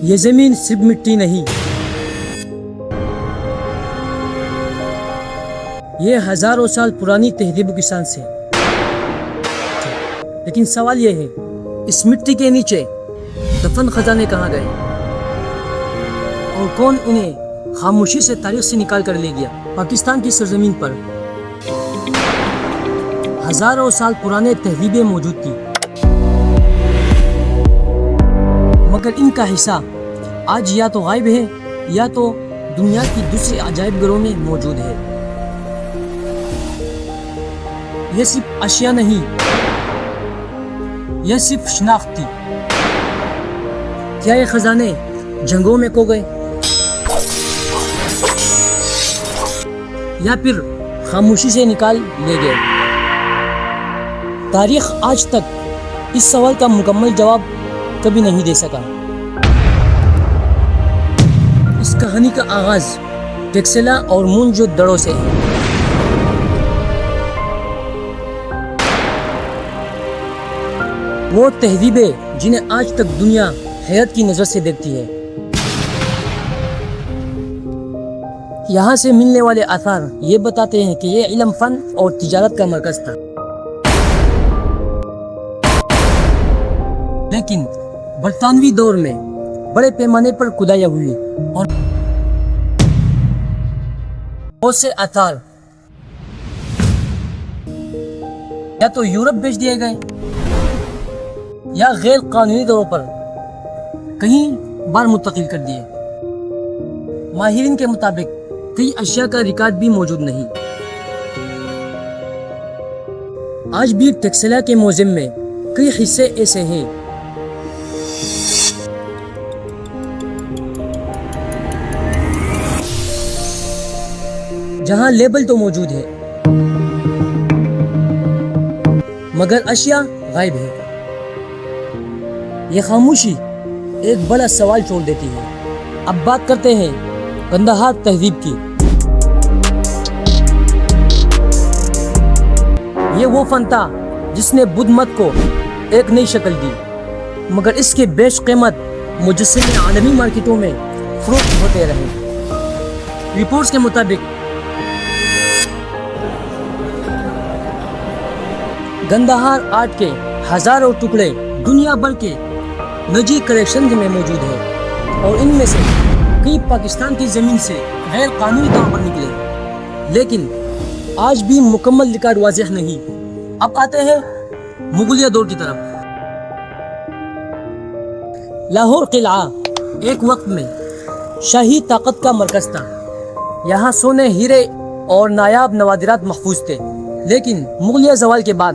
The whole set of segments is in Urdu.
یہ زمین صرف مٹی نہیں، یہ ہزاروں سال پرانی تہذیبوں کی سانس ہے۔ لیکن سوال یہ ہے، اس مٹی کے نیچے دفن خزانے کہاں گئے، اور کون انہیں خاموشی سے تاریخ سے نکال کر لے گیا؟ پاکستان کی سرزمین پر ہزاروں سال پرانے تہذیبیں موجود تھیں، مگر ان کا حصہ آج یا تو غائب ہے یا تو دنیا کی دوسرے عجائب گھروں میں موجود ہے۔ یہ صرف اشیاء نہیں، یہ صرف شناخت تھی۔ کیا یہ خزانے جنگوں میں کھو گئے، یا پھر خاموشی سے نکال لے گئے؟ تاریخ آج تک اس سوال کا مکمل جواب کبھی نہیں دے سکا۔ اس کہانی کا آغاز ٹیکسلا اور مونجو دڑو سے ہے۔ وہ تہذیبیں جنہیں آج تک دنیا حیرت کی نظر سے دیکھتی ہے۔ یہاں سے ملنے والے آثار یہ بتاتے ہیں کہ یہ علم، فن اور تجارت کا مرکز تھا، لیکن برطانوی دور میں بڑے پیمانے پر کھدائیاں ہوئی اور بہت سے آثار یا تو یورپ بھیج دیے گئے یا غیر قانونی طور پر کہیں بار منتقل کر دیے۔ ماہرین کے مطابق کئی اشیاء کا ریکارڈ بھی موجود نہیں۔ آج بھی ٹیکسلا کے میوزیم میں کئی حصے ایسے ہیں جہاں لیبل تو موجود ہے مگر اشیاء غائب ہے۔ یہ خاموشی ایک بڑا سوال چھوڑ دیتی ہے۔ اب بات کرتے ہیں قندھار تہذیب کی۔ یہ وہ فن تھا جس نے بدھ مت کو ایک نئی شکل دی، مگر اس کے بیش قیمت مجسمے عالمی مارکیٹوں میں فروخت ہوتے رہے۔ رپورٹس کے مطابق قندھار آرٹ کے ہزاروں ٹکڑے دنیا بھر کے نجی کلیکشنز میں موجود ہیں، اور ان میں سے کئی پاکستان کی زمین سے غیر قانونی طور پر نکلے، لیکن آج بھی مکمل ریکارڈ واضح نہیں۔ اب آتے ہیں مغلیہ دور کی طرف۔ لاہور قلعہ ایک وقت میں شاہی طاقت کا مرکز تھا۔ یہاں سونے، ہیرے اور نایاب نوادرات محفوظ تھے، لیکن مغلیہ زوال کے بعد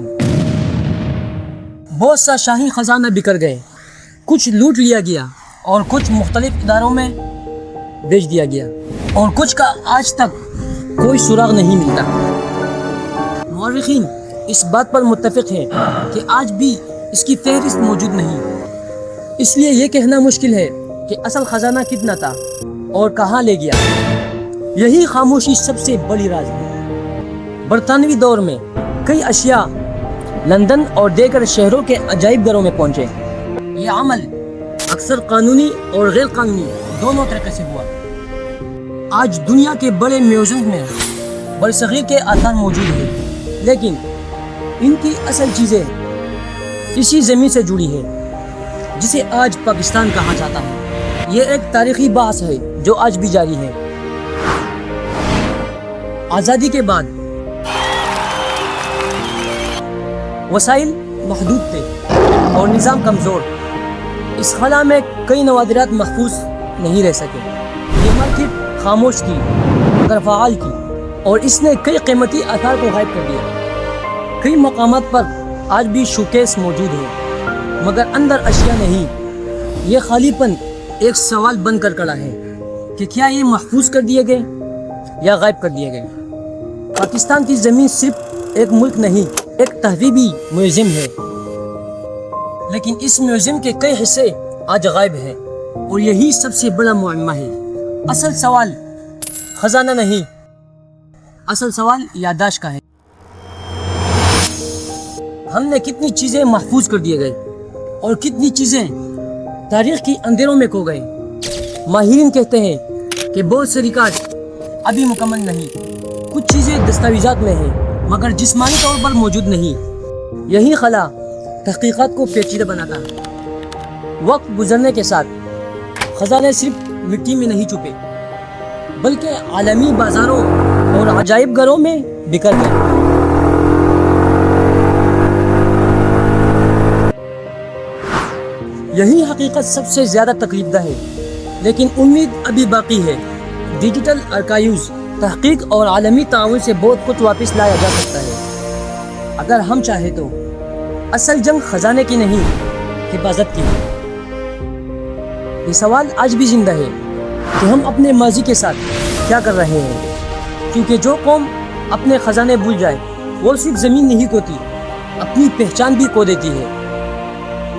بہت سا شاہی خزانہ بکھر گئے، کچھ لوٹ لیا گیا اور کچھ مختلف اداروں میں بیچ دیا گیا، اور کچھ کا آج تک کوئی سراغ نہیں ملتا۔ مورخین اس بات پر متفق ہیں کہ آج بھی اس کی فہرست موجود نہیں، اس لیے یہ کہنا مشکل ہے کہ اصل خزانہ کتنا تھا اور کہاں لے گیا۔ یہی خاموشی سب سے بڑی راز ہے۔ برطانوی دور میں کئی اشیاء لندن اور دیگر شہروں کے عجائب گھروں میں پہنچے۔ یہ عمل اکثر قانونی اور غیر قانونی دونوں طریقے سے ہوا۔ آج دنیا کے بڑے میوزیم میں برصغیر کے آثار موجود ہیں، لیکن ان کی اصل چیزیں اسی زمین سے جڑی ہے جسے آج پاکستان کہا جاتا ہے۔ یہ ایک تاریخی بحث ہے جو آج بھی جاری ہے۔ آزادی کے بعد وسائل محدود تھے اور نظام کمزور۔ اس خلا میں کئی نوادرات محفوظ نہیں رہ سکے۔ یہ مارکیٹ خاموش تھی مگر فعال تھی، اور اس نے کئی قیمتی آثار کو غائب کر دیا۔ کئی مقامات پر آج بھی شوکیس موجود ہیں مگر اندر اشیاء نہیں۔ یہ خالی پن ایک سوال بن کر کھڑا ہے کہ کیا یہ محفوظ کر دیے گئے یا غائب کر دیے گئے؟ پاکستان کی زمین صرف ایک ملک نہیں، ایک تہذیبی میوزیم ہے، لیکن اس میوزیم کے کئی حصے آج غائب ہیں، اور یہی سب سے بڑا معمہ ہے۔ اصل سوال خزانہ نہیں، اصل سوال یادداشت کا ہے۔ ہم نے کتنی چیزیں محفوظ کر دیے گئے اور کتنی چیزیں تاریخ کی اندھیروں میں کھو گئے۔ ماہرین کہتے ہیں کہ بہت سے ریکارڈ ابھی مکمل نہیں، کچھ چیزیں دستاویزات میں ہیں مگر جسمانی طور پر موجود نہیں۔ یہی خلا تحقیقات کو پیچیدہ بناتا ہے۔ وقت گزرنے کے ساتھ خزانے صرف مٹی میں نہیں چھپے بلکہ عالمی بازاروں اور عجائب گھروں میں بکھر گئے۔ یہی حقیقت سب سے زیادہ تکلیف دہ ہے، لیکن امید ابھی باقی ہے۔ ڈیجیٹل آرکائیوز، تحقیق اور عالمی تعاون سے بہت کچھ واپس لایا جا سکتا ہے اگر ہم چاہیں تو۔ اصل جنگ خزانے کی نہیں، حفاظت کی ہے۔ یہ سوال آج بھی زندہ ہے کہ ہم اپنے ماضی کے ساتھ کیا کر رہے ہیں، کیونکہ جو قوم اپنے خزانے بھول جائے وہ صرف زمین نہیں کھوتی، اپنی پہچان بھی کھو دیتی ہے۔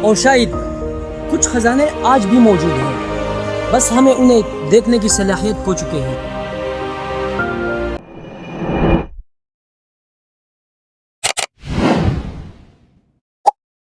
اور شاید کچھ خزانے آج بھی موجود ہیں، بس ہمیں انہیں دیکھنے کی صلاحیت کھو چکے ہیں۔